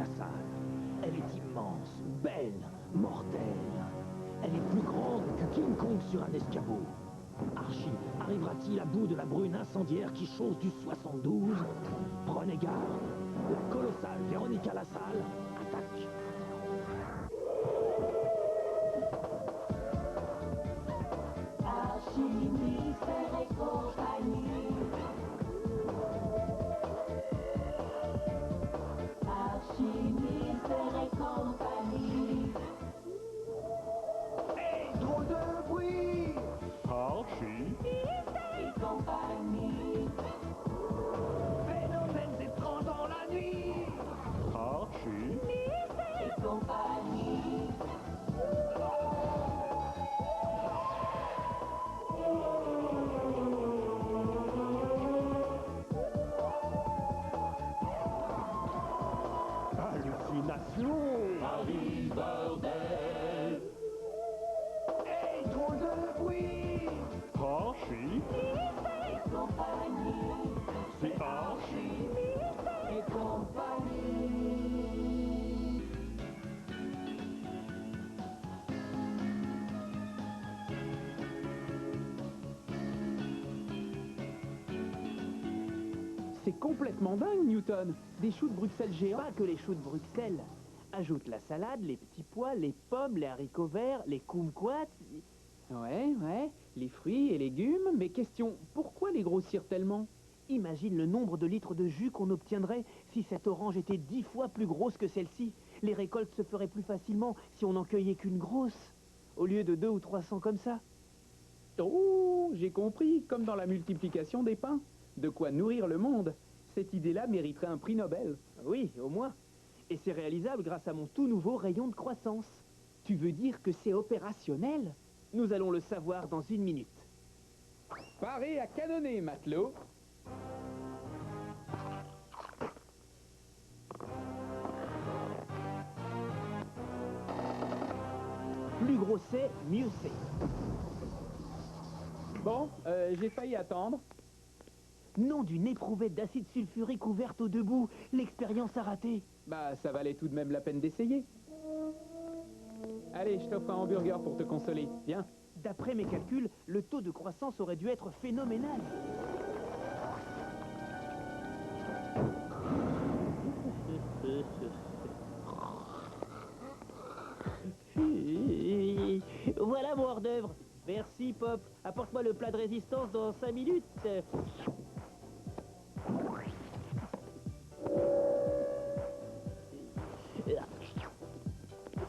ta salle. Elle est immense, belle, mortelle. Elle est plus grande que King Kong sur un escabeau. Archie arrivera-t-il à bout de la brune incendiaire qui chose du 72? Prenez garde. La colossale Véronica Lassalle attaque. Archie, Mystère et compagnie. Archie, Mystère et compagnie. Hey, drôle de bruit! Archie, Et compagnie. Phénomènes étranges dans la nuit! Archie, Et compagnie. Hallucination! Paris, bordel. Hey, drôle de bruit! Archie, Et compagnie. c'est Archie. Et compagnie. C'est complètement dingue, Newton. Des choux de Bruxelles géants. Pas que les choux de Bruxelles. Ajoute la salade, les petits pois, les pommes, les haricots verts, les kumquats. Ouais, les fruits et légumes. Mais question, pourquoi les grossir tellement? Imagine le nombre de litres de jus qu'on obtiendrait si cette orange était 10 fois plus grosse que celle-ci. Les récoltes se feraient plus facilement si on n'en cueillait qu'une grosse, au lieu de 200 ou 300 comme ça. Oh, j'ai compris, comme dans la multiplication des pains. De quoi nourrir le monde. Cette idée-là mériterait un prix Nobel. Oui, au moins. Et c'est réalisable grâce à mon tout nouveau rayon de croissance. Tu veux dire que c'est opérationnel? Nous allons le savoir dans 1 minute. Paré à canonner, matelot. Plus gros c'est, mieux c'est. Bon, j'ai failli attendre. Nom d'une éprouvette d'acide sulfurique ouverte au debout. L'expérience a raté. Bah, ça valait tout de même la peine d'essayer. Allez, je t'offre un hamburger pour te consoler. Viens. D'après mes calculs, le taux de croissance aurait dû être phénoménal. Voilà mon hors-d'œuvre. Merci, Pop. Apporte-moi le plat de résistance dans 5 minutes.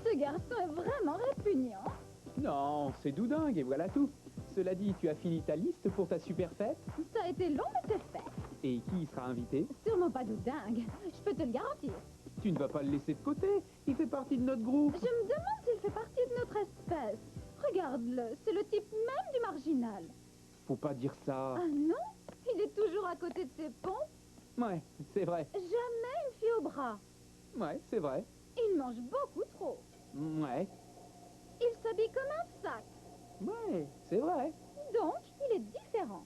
Ce garçon est vraiment répugnant. Non, c'est doudingue et voilà tout. Cela dit, tu as fini ta liste pour ta super fête? Ça a été long, mais c'est fait. Et qui y sera invité? Sûrement pas de dingue. Je peux te le garantir. Tu ne vas pas le laisser de côté. Il fait partie de notre groupe. Je me demande s'il fait partie de notre espèce. Regarde-le, c'est le type même du marginal. Faut pas dire ça. Ah non? Il est toujours à côté de ses pompes. Ouais, c'est vrai. Jamais une fille au bras. Ouais, c'est vrai. Il mange beaucoup trop. Ouais. Il s'habille comme un sac. Ouais, c'est vrai. Donc, il est différent.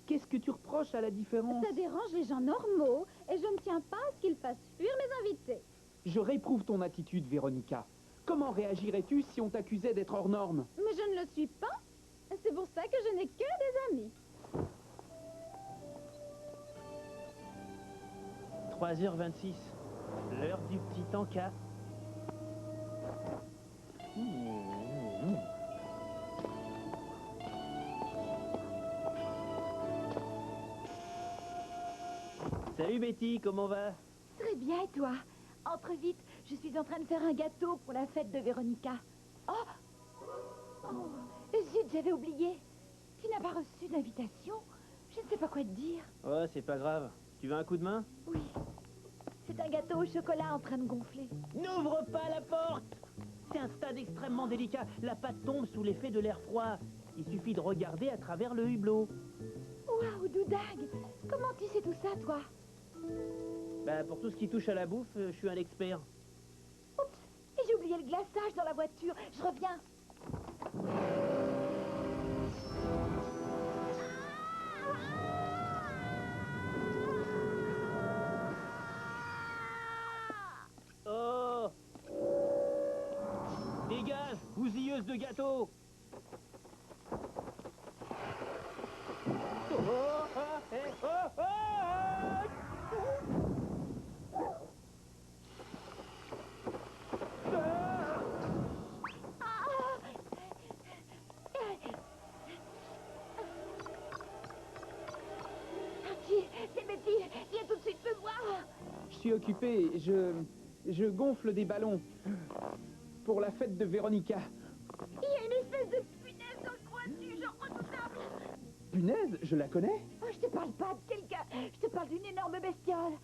Qu'est-ce que tu reproches à la différence? Ça dérange les gens normaux et je ne tiens pas à ce qu'il fasse fuir mes invités. Je réprouve ton attitude, Véronica. Comment réagirais-tu si on t'accusait d'être hors norme? Mais je ne le suis pas. C'est pour ça que je n'ai que des amis. 3h26. L'heure du petit encas. Salut Betty, comment va? Très bien, et toi? Entre vite, je suis en train de faire un gâteau pour la fête de Véronica. Oh, zut, j'avais oublié. Tu n'as pas reçu d'invitation? Je ne sais pas quoi te dire. Ouais, c'est pas grave. Tu veux un coup de main? Oui, c'est un gâteau au chocolat en train de gonfler. N'ouvre pas la porte! C'est un stade extrêmement délicat. La pâte tombe sous l'effet de l'air froid. Il suffit de regarder à travers le hublot. Waouh, Doudag! Comment tu sais tout ça, toi? Bah, pour tout ce qui touche à la bouffe, je suis un expert. Oups, et j'ai oublié le glaçage dans la voiture. Je reviens. Dégage, bousilleuse de gâteau. Archie, c'est Betty. Viens tout de suite me voir. Je suis occupé, je gonfle des ballons pour la fête de Véronica. Il y a une espèce de punaise dans le coin du genre redoutable. Punaise, je la connais? Oh, je te parle pas de quelqu'un. Je te parle d'une énorme bestiole.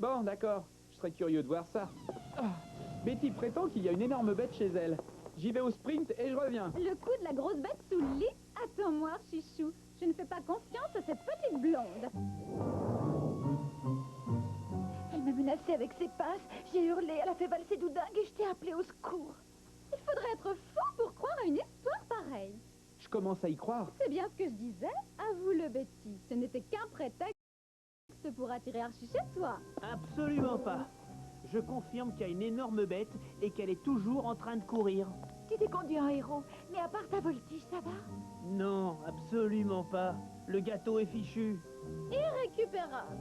Bon, d'accord, je serais curieux de voir ça. Ah, Betty prétend qu'il y a une énorme bête chez elle. J'y vais au sprint et je reviens. Le coup de la grosse bête sous le lit? Attends-moi, Chichou. Je ne fais pas confiance à cette petite blonde. Elle m'a menacée avec ses pinces. J'ai hurlé, elle a fait valser Doudingue et je t'ai appelé au secours. Il faudrait être fou pour croire à une histoire pareille. Je commence à y croire. C'est bien ce que je disais. Avoue-le, Betty. Ce n'était qu'un prétexte pour attirer Archie chez toi. Absolument pas. Je confirme qu'il y a une énorme bête et qu'elle est toujours en train de courir. Tu t'es conduit en héros, mais à part ta voltige, ça va? Non, absolument pas. Le gâteau est fichu. Irrécupérable.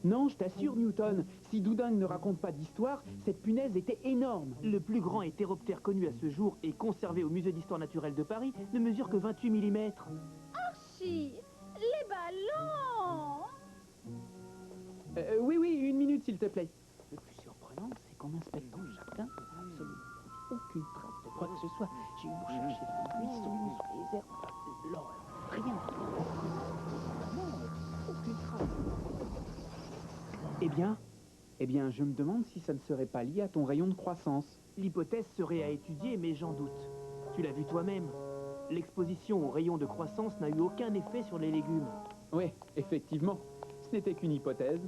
Non, je t'assure, Newton, si Doudingue ne raconte pas d'histoire, cette punaise était énorme. Le plus grand hétéroptère connu à ce jour et conservé au musée d'histoire naturelle de Paris ne mesure que 28 mm. Archie, les ballons. Oui, une minute, s'il te plaît. Le plus surprenant, c'est qu'en inspectant le jardin, absolument aucune trace de quoi que ce soit. J'ai eu beau chercher dans les buissons, sous les herbes, l'horreur. Rien. Vraiment, aucune trace. Eh bien, je me demande si ça ne serait pas lié à ton rayon de croissance. L'hypothèse serait à étudier, mais j'en doute. Tu l'as vu toi-même. L'exposition au rayon de croissance n'a eu aucun effet sur les légumes. Oui, effectivement, ce n'était qu'une hypothèse.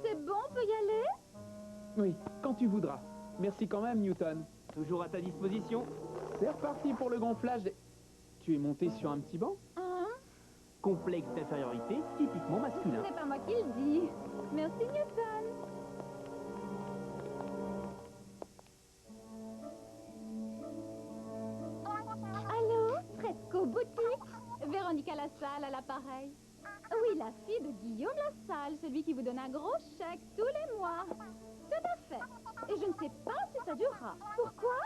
C'est bon, on peut y aller? Oui, quand tu voudras. Merci quand même, Newton. Toujours à ta disposition. C'est reparti pour le gonflage. Tu es monté sur un petit banc? Hein? Complexe d'infériorité, typiquement masculin. C'est pas moi qui le dis. Merci, Newton. Allô? Fresco Boutique? Véronica Lassalle à l'appareil. Oui, la fille de Guillaume Lassalle, celui qui vous donne un gros chèque tous les mois. Tout à fait. Et je ne sais pas si ça durera. Pourquoi?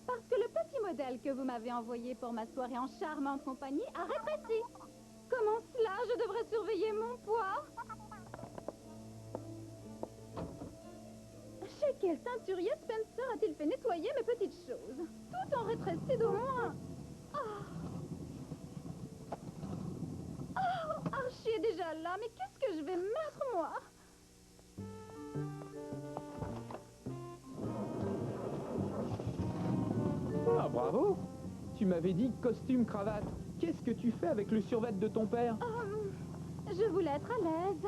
Parce que le petit modèle que vous m'avez envoyé pour ma soirée en charmante compagnie a rétréci. Comment cela? Je devrais surveiller mon poids? Chez quel teinturier Spencer a-t-il fait nettoyer mes petites choses? Tout en rétréci d'au moins. Oh, Archie est déjà là, mais qu'est-ce que je vais mettre, moi? Ah, bravo! Tu m'avais dit costume cravate. Qu'est-ce que tu fais avec le survêt de ton père? Je voulais être à l'aise.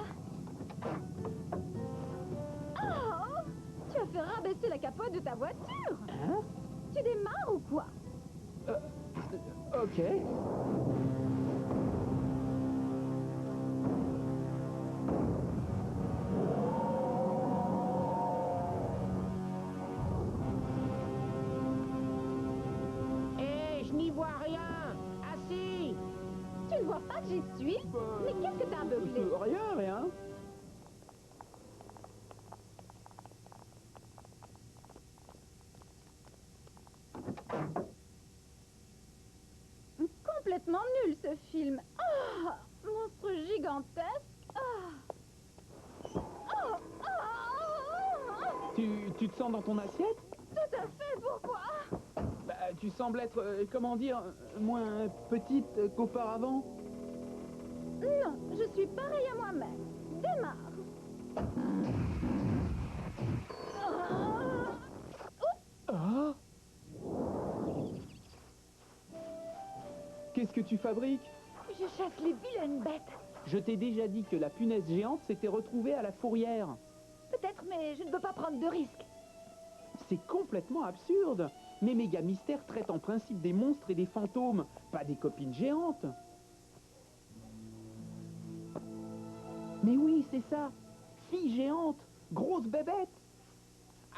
Oh! Tu as fait rabaisser la capote de ta voiture! Hein? Tu démarres ou quoi? Ok. Hé, je n'y vois rien. Assis. Tu ne vois pas que j'y suis? Mais qu'est-ce que t'as aveuglé? Rien. Complètement nul, ce film. Ah! Monstre gigantesque. Ah! Tu te sens dans ton assiette? Tout à fait, pourquoi? Bah, tu sembles être, comment dire, moins petite qu'auparavant. Non, je suis pareille à moi-même. Démarre. Ah! Qu'est-ce que tu fabriques? Je chasse les vilaines bêtes. Je t'ai déjà dit que la punaise géante s'était retrouvée à la fourrière. Peut-être, mais je ne veux pas prendre de risques. C'est complètement absurde. Mais Méga Mystère traite en principe des monstres et des fantômes, pas des copines géantes. Mais oui, c'est ça. Fille géante, grosse bébête.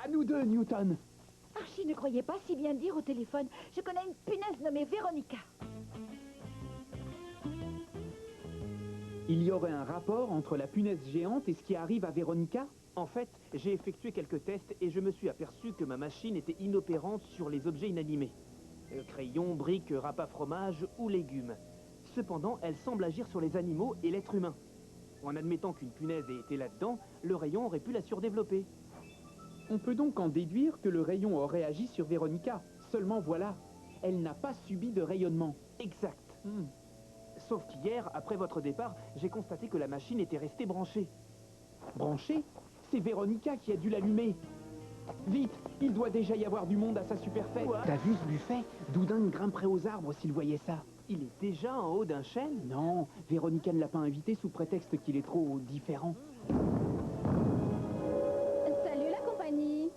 À nous deux, Newton. Archie ne croyait pas si bien dire au téléphone. Je connais une punaise nommée Véronica. Il y aurait un rapport entre la punaise géante et ce qui arrive à Véronica? En fait, j'ai effectué quelques tests et je me suis aperçu que ma machine était inopérante sur les objets inanimés. Crayons, briques, râpes à fromage ou légumes. Cependant, elle semble agir sur les animaux et l'être humain. En admettant qu'une punaise ait été là-dedans, le rayon aurait pu la surdévelopper. On peut donc en déduire que le rayon aurait agi sur Véronica. Seulement voilà, elle n'a pas subi de rayonnement. Exact. Sauf qu'hier, après votre départ, j'ai constaté que la machine était restée branchée. Branchée? C'est Véronica qui a dû l'allumer. Vite, il doit déjà y avoir du monde à sa superfète. T'as vu ce buffet? Doudin grimperait aux arbres s'il voyait ça. Il est déjà en haut d'un chêne? Non, Véronica ne l'a pas invité sous prétexte qu'il est trop différent. Salut la compagnie.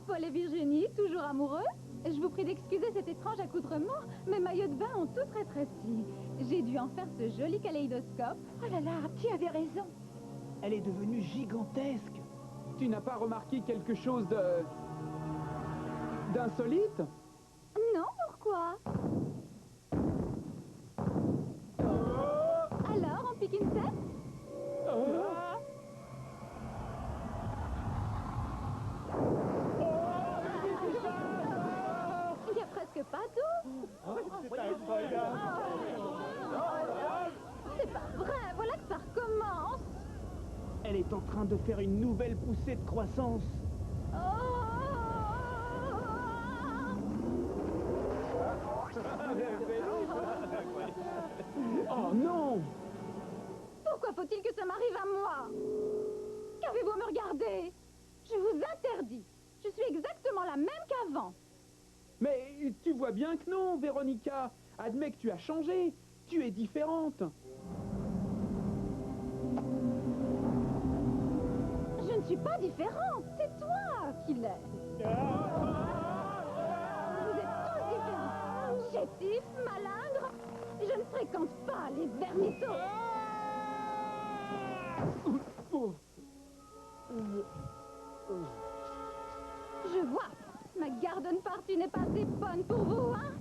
Paul et Virginie, toujours amoureux? Je vous prie d'excuser cet étrange accoutrement. Mes maillots de bain ont tous rétréci. J'ai dû en faire ce joli kaléidoscope. Oh là là, tu avais raison. Elle est devenue gigantesque. Tu n'as pas remarqué quelque chose d'insolite? Non, pourquoi? Alors, on pique une tête? Il n'y a presque pas d'eau. C'est pas vrai, voilà que ça recommence. Elle est en train de faire une nouvelle poussée de croissance. Oh non! Pourquoi faut-il que ça m'arrive à moi? Qu'avez-vous à me regarder? Je vous interdis. Je suis exactement la même qu'avant. Mais tu vois bien que non, Véronica. Admets que tu as changé. Tu es différente. Je ne suis pas différente. C'est toi qui l'es. Vous êtes tous différents. Chétifs, malingres. Je ne fréquente pas les vermisseaux. Je vois. Ma garden party n'est pas assez bonne pour vous, hein?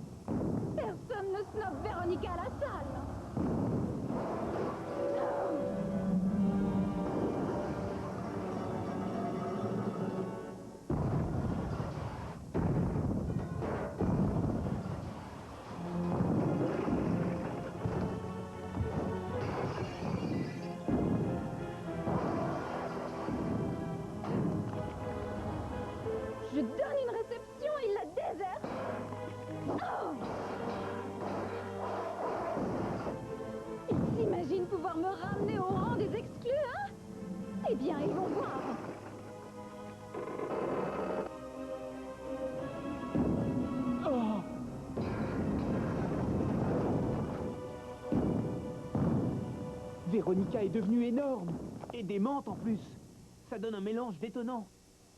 Personne ne snob Véronica à la salle. Je donne une réception, il la déserte. Oh! Ils s'imaginent pouvoir me ramener au rang des exclus, hein? Eh bien, ils vont voir. Véronica est devenue énorme. Et démente en plus. Ça donne un mélange détonnant.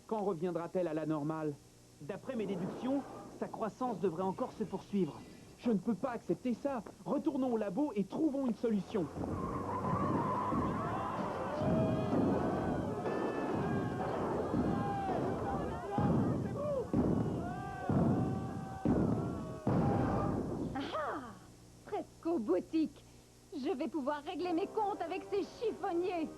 Quand reviendra-t-elle à la normale? D'après mes déductions, sa croissance devrait encore se poursuivre. Je ne peux pas accepter ça. Retournons au labo et trouvons une solution. Ah! Fresco boutique. Je vais pouvoir régler mes comptes avec ces chiffonniers.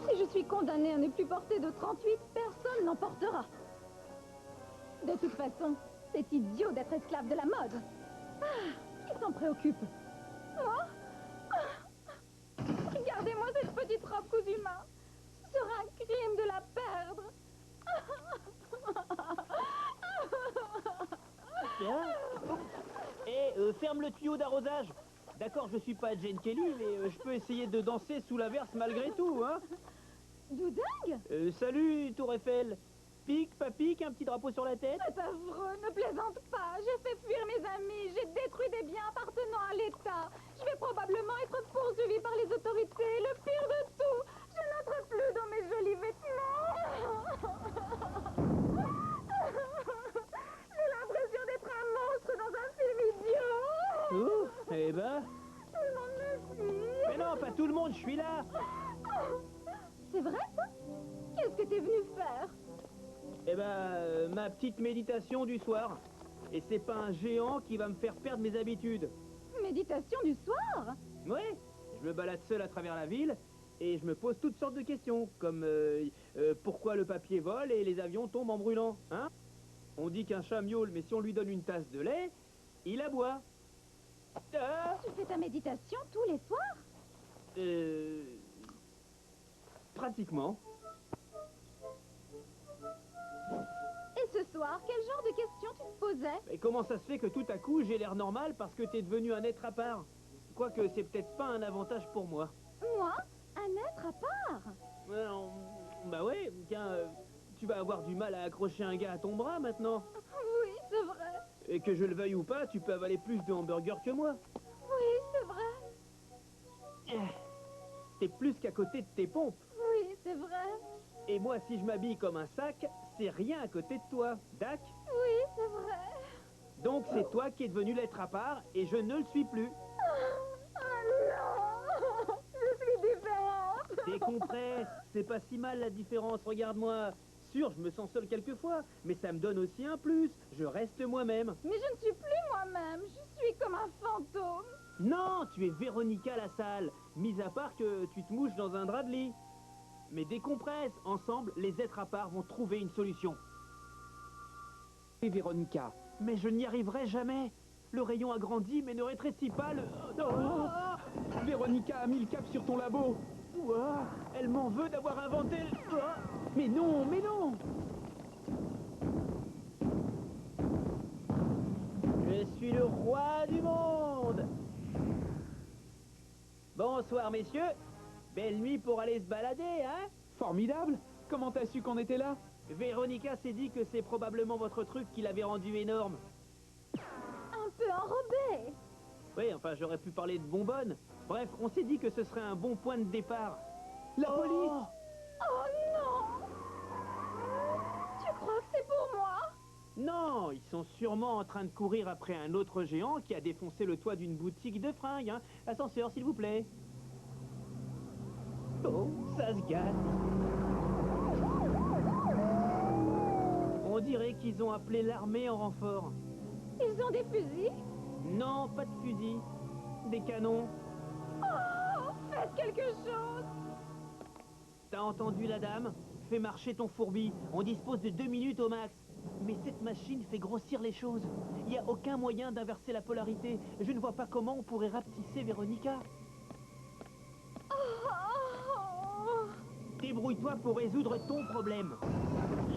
Si je suis condamnée à ne plus porter de 38, personne n'en portera. De toute façon, c'est idiot d'être esclave de la mode. Ah, qui s'en préoccupe? Moi? Regardez-moi cette petite robe cousue main. Ce sera un crime de la perdre. Ferme le tuyau d'arrosage. D'accord, je suis pas Jane Kelly, mais je peux essayer de danser sous l'averse malgré tout, hein. Doudingue? Salut, Tour Eiffel. Pique, pas pique, un petit drapeau sur la tête? C'est affreux, ne plaisante pas. J'ai fait fuir mes amis, j'ai détruit des biens appartenant à l'État. Je vais probablement être poursuivie par les autorités. Le pire de tout, je n'entre plus dans mes jolis vêtements. J'ai l'impression d'être un monstre je suis là. C'est vrai, ça? Qu'est-ce que t'es venu faire? Eh ben, ma petite méditation du soir. Et c'est pas un géant qui va me faire perdre mes habitudes. Méditation du soir? Ouais, je me balade seul à travers la ville et je me pose toutes sortes de questions, comme pourquoi le papier vole et les avions tombent en brûlant, hein? On dit qu'un chat miaule, mais si on lui donne une tasse de lait, il aboie. Tu fais ta méditation tous les soirs? Pratiquement. Et ce soir, quel genre de questions tu te posais? Et comment ça se fait que tout à coup j'ai l'air normal parce que t'es devenu un être à part? Quoique c'est peut-être pas un avantage pour moi. Moi? Un être à part? Bah ouais, tiens, tu vas avoir du mal à accrocher un gars à ton bras maintenant. Oui, c'est vrai. Et que je le veuille ou pas, tu peux avaler plus de hamburgers que moi. Oui, c'est vrai. T'es plus qu'à côté de tes pompes. Oui, c'est vrai. Et moi, si je m'habille comme un sac, c'est rien à côté de toi, Dac. Oui, c'est vrai. Donc c'est toi qui es devenu l'être à part, et je ne le suis plus. Ah non! Je suis différente. Décompresse, c'est pas si mal la différence, regarde-moi. Sûr, je me sens seul quelquefois, mais ça me donne aussi un plus. Je reste moi-même. Mais je ne suis plus moi-même. Je suis comme un fantôme. Non, tu es Véronica Lassalle, mis à part que tu te mouches dans un drap de lit. Mais décompresse, ensemble, les êtres à part vont trouver une solution. Et Véronica. Mais je n'y arriverai jamais. Le rayon a grandi, mais ne rétrécit pas le... Oh, Véronica a mis le cap sur ton labo. Ouah, elle m'en veut d'avoir inventé... Mais non, mais non. Je suis le roi du monde. Bonsoir, messieurs. Belle nuit pour aller se balader, hein? Formidable. Comment t'as su qu'on était là? Véronica s'est dit que c'est probablement votre truc qui l'avait rendu énorme. Un peu enrobé. Oui, enfin, j'aurais pu parler de bonbonne. Bref, on s'est dit que ce serait un bon point de départ. La police. Oh non! Tu crois que c'est pour moi? Non, ils sont sûrement en train de courir après un autre géant qui a défoncé le toit d'une boutique de fringues, hein. Ascenseur, s'il vous plaît. Oh, ça se gâte. On dirait qu'ils ont appelé l'armée en renfort. Ils ont des fusils? Non, pas de fusil. Des canons. Oh, faites quelque chose! T'as entendu la dame? Fais marcher ton fourbi. On dispose de 2 minutes au max. Mais cette machine fait grossir les choses. Il n'y a aucun moyen d'inverser la polarité. Je ne vois pas comment on pourrait rapetisser Véronica. Débrouille-toi pour résoudre ton problème.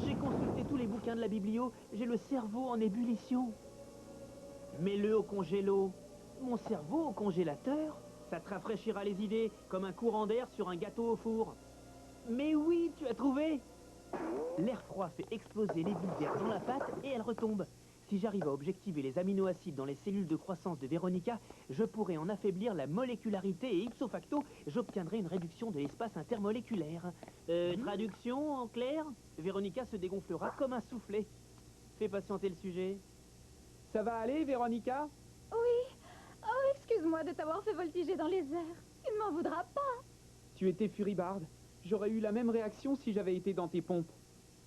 J'ai consulté tous les bouquins de la biblio. J'ai le cerveau en ébullition. Mets-le au congélo. Mon cerveau au congélateur? Ça te rafraîchira les idées, comme un courant d'air sur un gâteau au four. Mais oui, tu as trouvé! L'air froid fait exploser les bulles d'air dans la pâte et elle retombe. Si j'arrive à objectiver les aminoacides dans les cellules de croissance de Véronica, je pourrais en affaiblir la molécularité et ipso facto, j'obtiendrai une réduction de l'espace intermoléculaire. Traduction en clair? Véronica se dégonflera comme un soufflet. Fais patienter le sujet. Ça va aller, Véronica? Oui. Oh, excuse-moi de t'avoir fait voltiger dans les airs. Tu ne m'en voudras pas. Tu étais furibarde. J'aurais eu la même réaction si j'avais été dans tes pompes.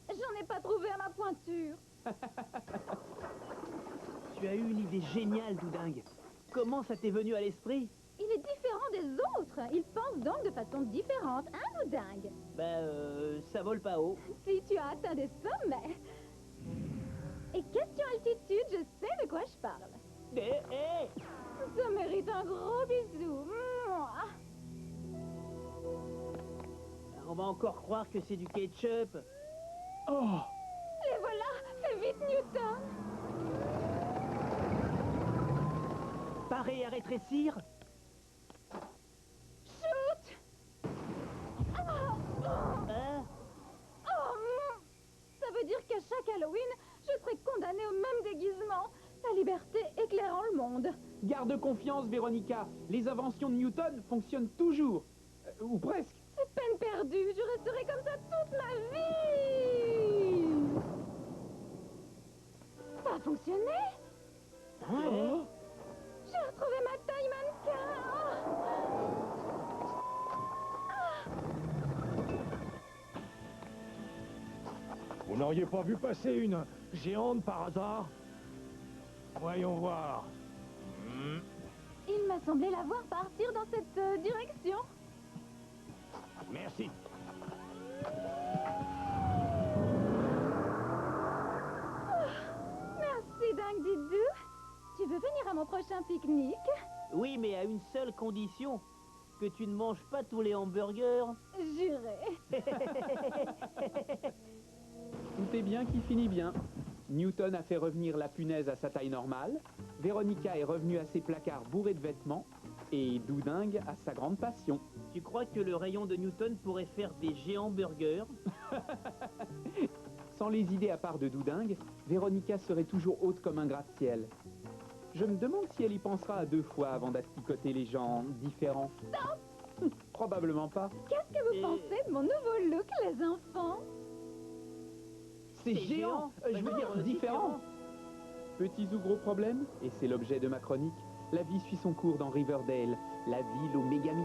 J'en ai pas trouvé à ma pointure. Tu as eu une idée géniale, Doudingue. Comment ça t'est venu à l'esprit? Il est différent des autres. Il pense donc de façon différente, hein, Doudingue? Ça vole pas haut. Si tu as atteint des sommets. Et question altitude, je sais de quoi je parle. Ça mérite un gros bisou. Mouah. On va encore croire que c'est du ketchup. Oh! Les voilà. Fais vite, Newton. Parer à rétrécir. Shoot. Ah. Ça veut dire qu'à chaque Halloween, je serai condamnée au même déguisement. Ta liberté éclairant le monde. Garde confiance, Véronica. Les inventions de Newton fonctionnent toujours. Ou presque. C'est peine perdue. Je resterai comme ça toute ma vie. Ça a fonctionné. Oh. J'ai retrouvé ma taille mannequin. Vous n'auriez pas vu passer une géante par hasard? Voyons voir. Il m'a semblé la voir partir dans cette direction. Merci. Merci, Dingue Didou. Tu veux venir à mon prochain pique-nique? Oui, mais à une seule condition. Que tu ne manges pas tous les hamburgers. Juré. Tout est bien qui finit bien. Newton a fait revenir la punaise à sa taille normale, Véronica est revenue à ses placards bourrés de vêtements, et Doudingue à sa grande passion. Tu crois que le rayon de Newton pourrait faire des géants burgers? Sans les idées à part de Doudingue, Véronica serait toujours haute comme un gratte-ciel. Je me demande si elle y pensera à 2 fois avant d'asticoter les gens différents. Stop! Probablement pas. Qu'est-ce que vous pensez de mon nouveau look, les enfants? C'est géant, je veux dire différent. Petits ou gros problèmes, et c'est l'objet de ma chronique, la vie suit son cours dans Riverdale, la ville aux méga